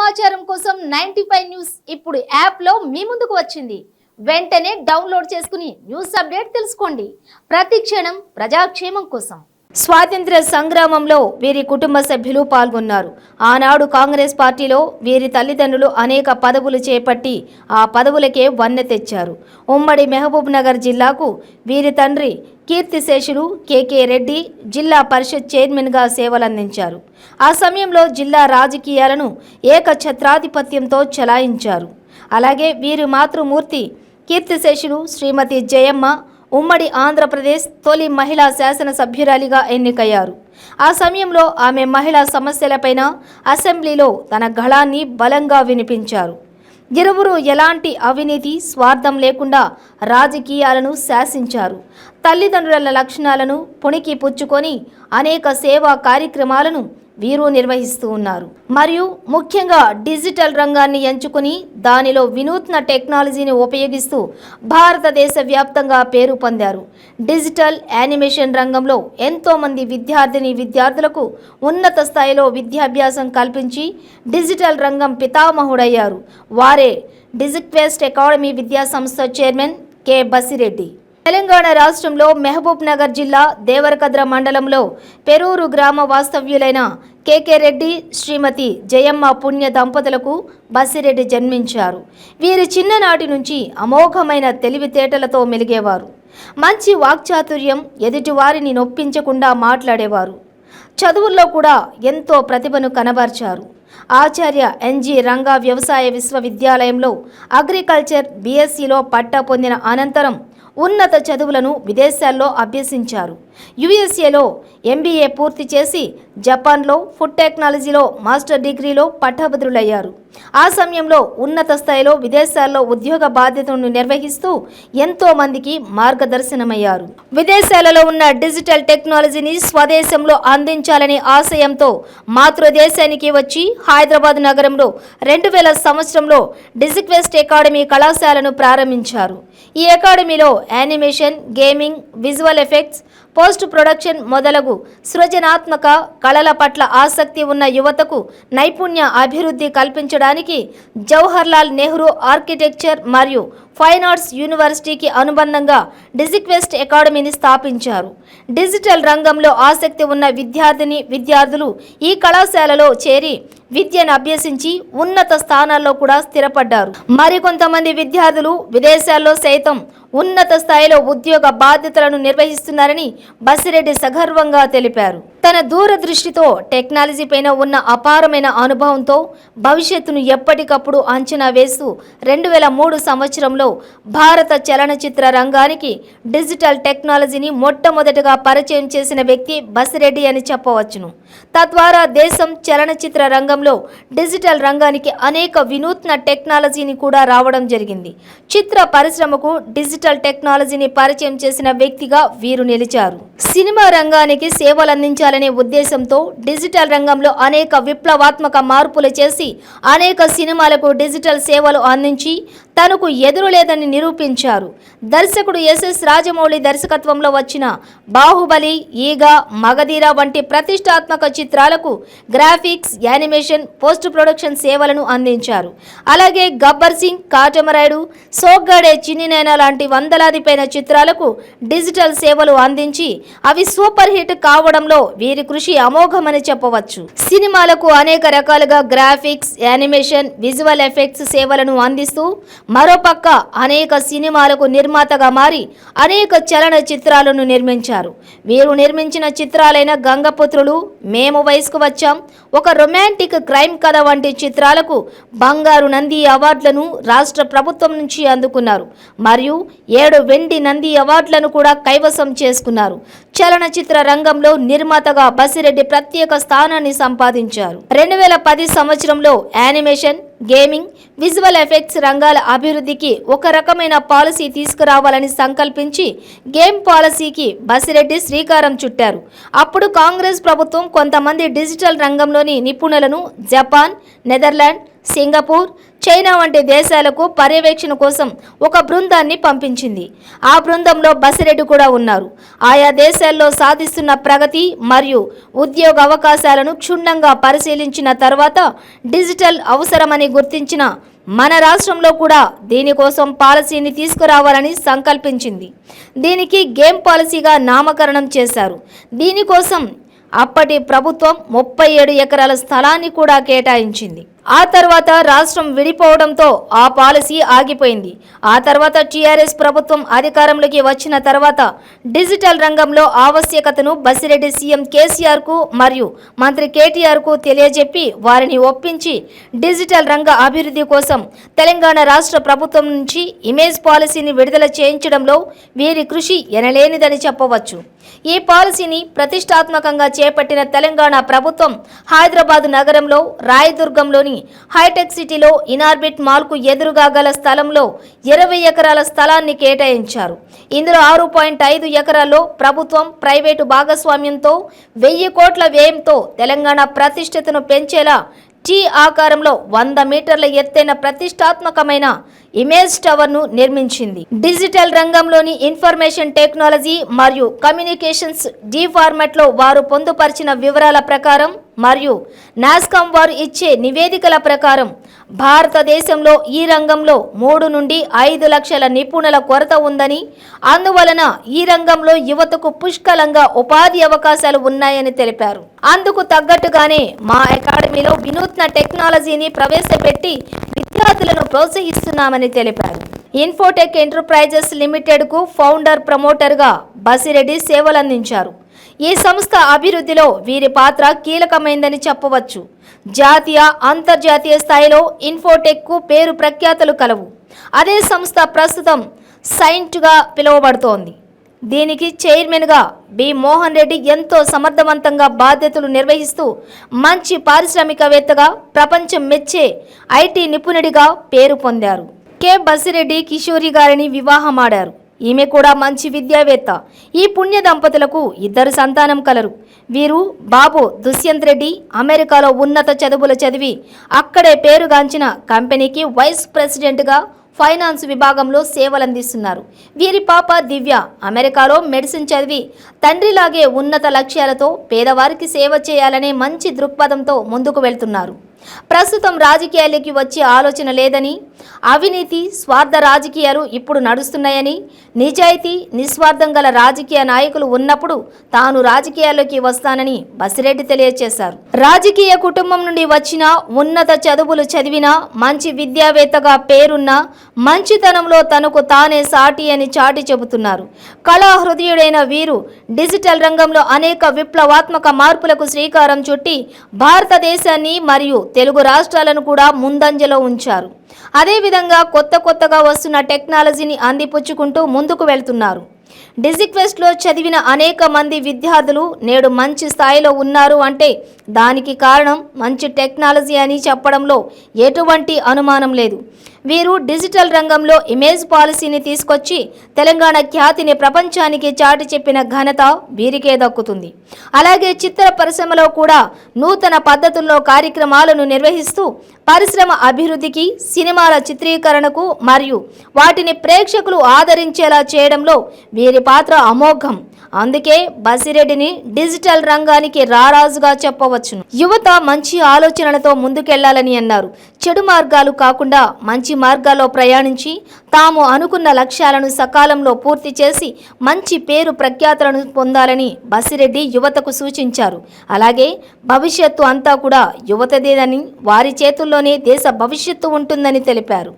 సమాచారం కోసం 95 న్యూస్ ఇప్పుడు యాప్ లో మీ ముందుకు వచ్చింది. వెంటనే డౌన్లోడ్ చేసుకుని న్యూస్ అప్డేట్ తెలుసుకోండి. ప్రతి క్షణం ప్రజాక్షేమం కోసం. స్వాతంత్ర్య సంగ్రామంలో వీరి కుటుంబ సభ్యులు పాల్గొన్నారు. ఆనాడు కాంగ్రెస్ పార్టీలో వీరి తల్లిదండ్రులు అనేక పదవులు చేపట్టి ఆ పదవులకే వన్నె తెచ్చారు. ఉమ్మడి మహబూబ్ నగర్ జిల్లాకు వీరి తండ్రి కీర్తిశేషులు కేకే రెడ్డి జిల్లా పరిషత్ చైర్మన్గా సేవలందించారు. ఆ సమయంలో జిల్లా రాజకీయాలను ఏకఛత్రాధిపత్యంతో చలాయించారు. అలాగే వీరి మాతృమూర్తి కీర్తిశేషులు శ్రీమతి జయమ్మ ఉమ్మడి ఆంధ్రప్రదేశ్ తొలి మహిళా శాసనసభ్యురాలిగా ఎన్నికయ్యారు. ఆ సమయంలో ఆమె మహిళా సమస్యలపైన అసెంబ్లీలో తన గళాన్ని బలంగా వినిపించారు. ఇరువురు ఎలాంటి అవినీతి స్వార్థం లేకుండా రాజకీయాలను శాసించారు. తల్లిదండ్రుల లక్షణాలను పుణికి పుచ్చుకొని అనేక సేవా కార్యక్రమాలను వీరు నిర్వహిస్తూ ఉన్నారు. మరియు ముఖ్యంగా డిజిటల్ రంగాన్ని ఎంచుకుని దానిలో వినూత్న టెక్నాలజీని ఉపయోగిస్తూ భారతదేశ వ్యాప్తంగా పేరు పొందారు. డిజిటల్ యానిమేషన్ రంగంలో ఎంతోమంది విద్యార్థులకు ఉన్నత స్థాయిలో విద్యాభ్యాసం కల్పించి డిజిటల్ రంగం పితామహుడయ్యారు. వారే డిజిక్వెస్ట్ అకాడమీ విద్యా సంస్థ చైర్మన్ కె బసిరెడ్డి. తెలంగాణ రాష్ట్రంలో మహబూబ్ నగర్ జిల్లా దేవరకద్ర మండలంలో పెరూరు గ్రామ వాస్తవ్యులైన కేకే రెడ్డి శ్రీమతి జయమ్మ పుణ్య దంపతులకు బసిరెడ్డి జన్మించారు. వీరి చిన్ననాటి నుంచి అమోఘమైన తెలివితేటలతో మెలిగేవారు. మంచి వాక్చాతుర్యం, ఎదుటివారిని నొప్పించకుండా మాట్లాడేవారు. చదువుల్లో కూడా ఎంతో ప్రతిభను కనబర్చారు. ఆచార్య ఎన్జి రంగా వ్యవసాయ విశ్వవిద్యాలయంలో అగ్రికల్చర్ బిఎస్సిలో పట్టా పొందిన అనంతరం ఉన్నత చదువులను విదేశాల్లో అభ్యసించారు. యుఎస్ఏలో ఎంబీఏ పూర్తి చేసి జపాన్లో ఫుడ్ టెక్నాలజీలో మాస్టర్ డిగ్రీలో పట్టభద్రులయ్యారు. ఆ సమయంలో ఉన్నత స్థాయిలో విదేశాల్లో ఉద్యోగ బాధ్యతలను నిర్వహిస్తూ ఎంతో మందికి మార్గదర్శనమయ్యారు. విదేశాలలో ఉన్న డిజిటల్ టెక్నాలజీని స్వదేశంలో అందించాలనే ఆశయంతో మాతృదేశానికి వచ్చి హైదరాబాద్ నగరంలో 2000 సంవత్సరంలో డిజిక్వెస్ట్ అకాడమీ కళాశాలను ప్రారంభించారు. ఈ అకాడమీలో animation, gaming, visual effects, post production మొదలగు సృజనాత్మక కళల పట్ల ఆసక్తి ఉన్న యువతకు నైపుణ్య అభివృద్ధి కల్పించడానికి జవహర్లాల్ నెహ్రూ ఆర్కిటెక్చర్ మరియు ఫైన్ ఆర్ట్స్ యూనివర్సిటీకి అనుబంధంగా డిజిక్వెస్ట్ అకాడమీని స్థాపించారు. డిజిటల్ రంగంలో ఆసక్తి ఉన్న విద్యార్థులు ఈ కళాశాలలో చేరి విద్యను అభ్యసించి ఉన్నత స్థానాల్లో కూడా స్థిరపడ్డారు. మరికొంతమంది విద్యార్థులు విదేశాల్లో సైతం ఉన్నత స్థాయిలో ఉద్యోగ బాధ్యతలను నిర్వహిస్తున్నారని బసిరెడ్డి సగర్వంగా తెలిపారు. తన దూరదృష్టితో టెక్నాలజీ పైన ఉన్న అపారమైన అనుభవంతో భవిష్యత్తును ఎప్పటికప్పుడు అంచనా వేస్తూ 2003 సంవత్సరంలో భారత చలనచిత్ర రంగానికి డిజిటల్ టెక్నాలజీని మొట్టమొదటగా పరిచయం చేసిన వ్యక్తి బసిరెడ్డి అని చెప్పవచ్చును. తద్వారా దేశం చలనచిత్ర రంగంలో డిజిటల్ రంగానికి అనేక వినూత్న టెక్నాలజీని కూడా రావడం జరిగింది. చిత్ర పరిశ్రమకు డిజిటల్ టెక్నాలజీని పరిచయం చేసిన వ్యక్తిగా వీరు నిలిచారు. సినిమా రంగానికి సేవలు అందించాలనే ఉద్దేశంతో డిజిటల్ రంగంలో అనేక విప్లవాత్మక మార్పులు చేసి అనేక సినిమాలకు డిజిటల్ సేవలు అందించి తనకు ఎదురులేదని నిరూపించారు. దర్శకుడు ఎస్ఎస్ రాజమౌళి దర్శకత్వంలో వచ్చిన బాహుబలి, ఈగ, మగధీర వంటి ప్రతిష్టాత్మక చిత్రాలకు గ్రాఫిక్స్, యానిమేషన్, పోస్ట్ ప్రొడక్షన్ సేవలను అందించారు. అలాగే గబ్బర్ సింగ్, కాటమరాయుడు, సోగ్గాడే చిన్నినైనా లాంటి వందలాది పైన చిత్రాలకు డిజిటల్ సేవలు అందించి అవి సూపర్ హిట్ కావడంలో వీరి కృషి అమోఘమని చెప్పవచ్చు. సినిమాలకు అనేక రకాలుగా గ్రాఫిక్స్, యానిమేషన్, విజువల్ ఎఫెక్ట్స్ సేవలను అందిస్తూ మరోపక్క అనేక సినిమాలకు నిర్మాతగా మారి అనేక చలన చిత్రాలను నిర్మించారు. వీరు నిర్మించిన చిత్రాలైన గంగపుత్రులు, మేము వయసుకు వచ్చాం, ఒక రొమాంటిక్ క్రైమ్ కథ వంటి చిత్రాలకు బంగారు నంది అవార్డులను రాష్ట్ర ప్రభుత్వం నుంచి అందుకున్నారు. మరియు 7 వెండి నంది అవార్డులను కూడా కైవసం చేసుకున్నారు. చలనచిత్ర రంగంలో నిర్మాతగా బసిరెడ్డి ప్రత్యేక స్థానాన్ని సంపాదించారు. 2010 సంవత్సరంలో యానిమేషన్, గేమింగ్, విజువల్ ఎఫెక్ట్స్ రంగాల అభివృద్ధికి ఒక రకమైన పాలసీ తీసుకురావాలని సంకల్పించి గేమ్ పాలసీకి బసిరెడ్డి శ్రీకారం చుట్టారు. అప్పుడు కాంగ్రెస్ ప్రభుత్వం కొంతమంది డిజిటల్ రంగంలోని నిపుణులను జపాన్, నెదర్లాండ్, సింగపూర్, చైనా వంటి దేశాలకు పర్యవేక్షణ కోసం ఒక బృందాన్ని పంపించింది. ఆ బృందంలో బసిరెడ్డి కూడా ఉన్నారు. ఆయా దేశాల్లో సాధిస్తున్న ప్రగతి మరియు ఉద్యోగ అవకాశాలను క్షుణ్ణంగా పరిశీలించిన తర్వాత డిజిటల్ అవసరమని గుర్తించిన మన రాష్ట్రంలో కూడా దీనికోసం పాలసీని తీసుకురావాలని సంకల్పించింది. దీనికి గేమ్ పాలసీగా నామకరణం చేశారు. దీనికోసం అప్పటి ప్రభుత్వం 37 ఎకరాల స్థలాన్ని కూడా కేటాయించింది. ఆ తర్వాత రాష్ట్రం విడిపోవడంతో ఆ పాలసీ ఆగిపోయింది. ఆ తర్వాత టీఆర్ఎస్ ప్రభుత్వం అధికారంలోకి వచ్చిన తర్వాత డిజిటల్ రంగంలో ఆవశ్యకతను బసిరెడ్డి సీఎం కేసీఆర్కు మరియు మంత్రి కేటీఆర్కు తెలియజెప్పి వారిని ఒప్పించి డిజిటల్ రంగ అభివృద్ధి కోసం తెలంగాణ రాష్ట్ర ప్రభుత్వం నుంచి ఇమేజ్ పాలసీని విడుదల చేయించడంలో వీరి కృషి ఎనలేనిదని చెప్పవచ్చు. ఈ పాలసీని ప్రతిష్టాత్మకంగా చేపట్టిన తెలంగాణ ప్రభుత్వం హైదరాబాద్ నగరంలో రాయదుర్గంలోని హైటెక్ సిటీలో ఇనార్బిట్ మాల్కు ఎదురుగా గల స్థలంలో 20 ఎకరాల స్థలాన్ని కేటాయించారు. ఇందులో 6.5 ఎకరాల్లో ప్రభుత్వం ప్రైవేటు భాగస్వామ్యంతో 1000 కోట్ల వ్యయంతో తెలంగాణ ప్రతిష్టతను పెంచేలా టీ ఆకారంలో 100 మీటర్ల ఎత్తైన ప్రతిష్టాత్మకమైన ఇమేజ్ టవర్ను నిర్మించింది. డిజిటల్ రంగంలోని ఇన్ఫర్మేషన్ టెక్నాలజీ మరియు కమ్యూనికేషన్స్ డి ఫార్మాట్లో వారు పొందుపరిచిన వివరాల ప్రకారం మరియు నాస్కామ్ వారు ఇచ్చే నివేదికల ప్రకారం భారతదేశంలో ఈ రంగంలో 3 నుండి 5 లక్షల నిపుణుల కొరత ఉందని, అందువలన ఈ రంగంలో యువతకు పుష్కలంగా ఉపాధి అవకాశాలు ఉన్నాయని తెలిపారు. అందుకు తగ్గట్టుగానే మా అకాడమీలో వినూత్న టెక్నాలజీని ప్రవేశపెట్టి విద్యార్థులను ప్రోత్సహిస్తున్నామని తెలిపారు. ఇన్ఫోటెక్ ఎంటర్ప్రైజెస్ లిమిటెడ్కు ఫౌండర్ ప్రమోటర్గా బసిరెడ్డి సేవలందించారు. ఈ సంస్థ అభివృద్ధిలో వీరి పాత్ర కీలకమైందని చెప్పవచ్చు. జాతీయ, అంతర్జాతీయ స్థాయిలో ఇన్ఫోటెక్కు పేరు ప్రఖ్యాతులు కలవు. అదే సంస్థ ప్రస్తుతం సైంట్గా పిలువబడుతోంది. దీనికి చైర్మన్గా బి మోహన్ రెడ్డి ఎంతో సమర్థవంతంగా బాధ్యతలు నిర్వహిస్తూ మంచి పారిశ్రామికవేత్తగా, ప్రపంచం మెచ్చే ఐటీ నిపుణుడిగా పేరు పొందారు. కె బసిరెడ్డి కిషోరి గారిని వివాహమాడారు. ఈమె కూడా మంచి విద్యావేత్త. ఈ పుణ్య దంపతులకు 2 సంతానం కలరు. వీరు బాబు దుష్యంత్ రెడ్డి అమెరికాలో ఉన్నత చదువులు చదివి అక్కడే పేరుగాంచిన కంపెనీకి వైస్ ప్రెసిడెంట్గా ఫైనాన్స్ విభాగంలో సేవలందిస్తున్నారు. వీరి పాప దివ్య అమెరికాలో మెడిసిన్ చదివి తండ్రిలాగే ఉన్నత లక్ష్యాలతో పేదవారికి సేవ చేయాలనే మంచి దృక్పథంతో ముందుకు వెళ్తున్నారు. ప్రస్తుతం రాజకీయాలకి వచ్చే ఆలోచన లేదని, అవినీతి, స్వార్థ రాజకీయాలు ఇప్పుడు నడుస్తున్నాయని, నిజాయితీ, నిస్వార్థం గల రాజకీయ నాయకులు ఉన్నప్పుడు తాను రాజకీయాల్లోకి వస్తానని బసిరెడ్డి తెలియజేశారు. రాజకీయ కుటుంబం నుండి వచ్చిన, ఉన్నత చదువులు చదివిన, మంచి విద్యావేత్తగా పేరున్న, మంచితనంలో తనకు తానే సాటి అని చాటి చెబుతున్నారు. కళా హృదయుడైన వీరు డిజిటల్ రంగంలో అనేక విప్లవాత్మక మార్పులకు శ్రీకారం చుట్టి భారతదేశాన్ని మరియు తెలుగు రాష్ట్రాలను కూడా ముందంజలో ఉంచారు. అదేవిధంగా కొత్తగా వస్తున్న టెక్నాలజీని అందిపుచ్చుకుంటూ ముందుకు వెళ్తున్నారు. డిజిక్వెస్ట్లో చదివిన అనేక మంది విద్యార్థులు నేడు మంచి స్థాయిలో ఉన్నారు అంటే దానికి కారణం మంచి టెక్నాలజీ అని చెప్పడంలో ఎటువంటి అనుమానం లేదు. వీరు డిజిటల్ రంగంలో ఇమేజ్ పాలసీని తీసుకొచ్చి తెలంగాణ ఖ్యాతిని ప్రపంచానికి చాటి చెప్పిన ఘనత వీరికే దక్కుతుంది. అలాగే చిత్ర పరిశ్రమలో కూడా నూతన పద్ధతుల్లో కార్యక్రమాలను నిర్వహిస్తూ పరిశ్రమ అభివృద్ధికి, సినిమాల చిత్రీకరణకు మరియు వాటిని ప్రేక్షకులు ఆదరించేలా చేయడంలో వీరి పాత్ర అమోఘం. అందుకే బసిరెడ్డిని డిజిటల్ రంగానికి రారాజుగా చెప్పవచ్చును. యువత మంచి ఆలోచనలతో ముందుకెళ్లాలని అన్నారు. చెడు మార్గాలు కాకుండా మంచి మార్గాల్లో ప్రయాణించి తాము అనుకున్న లక్ష్యాలను సకాలంలో పూర్తి చేసి మంచి పేరు ప్రఖ్యాతులను పొందాలని బసిరెడ్డి యువతకు సూచించారు. అలాగే భవిష్యత్తు అంతా కూడా యువతదేనని, వారి చేతుల్లోనే దేశ భవిష్యత్తు ఉంటుందని తెలిపారు.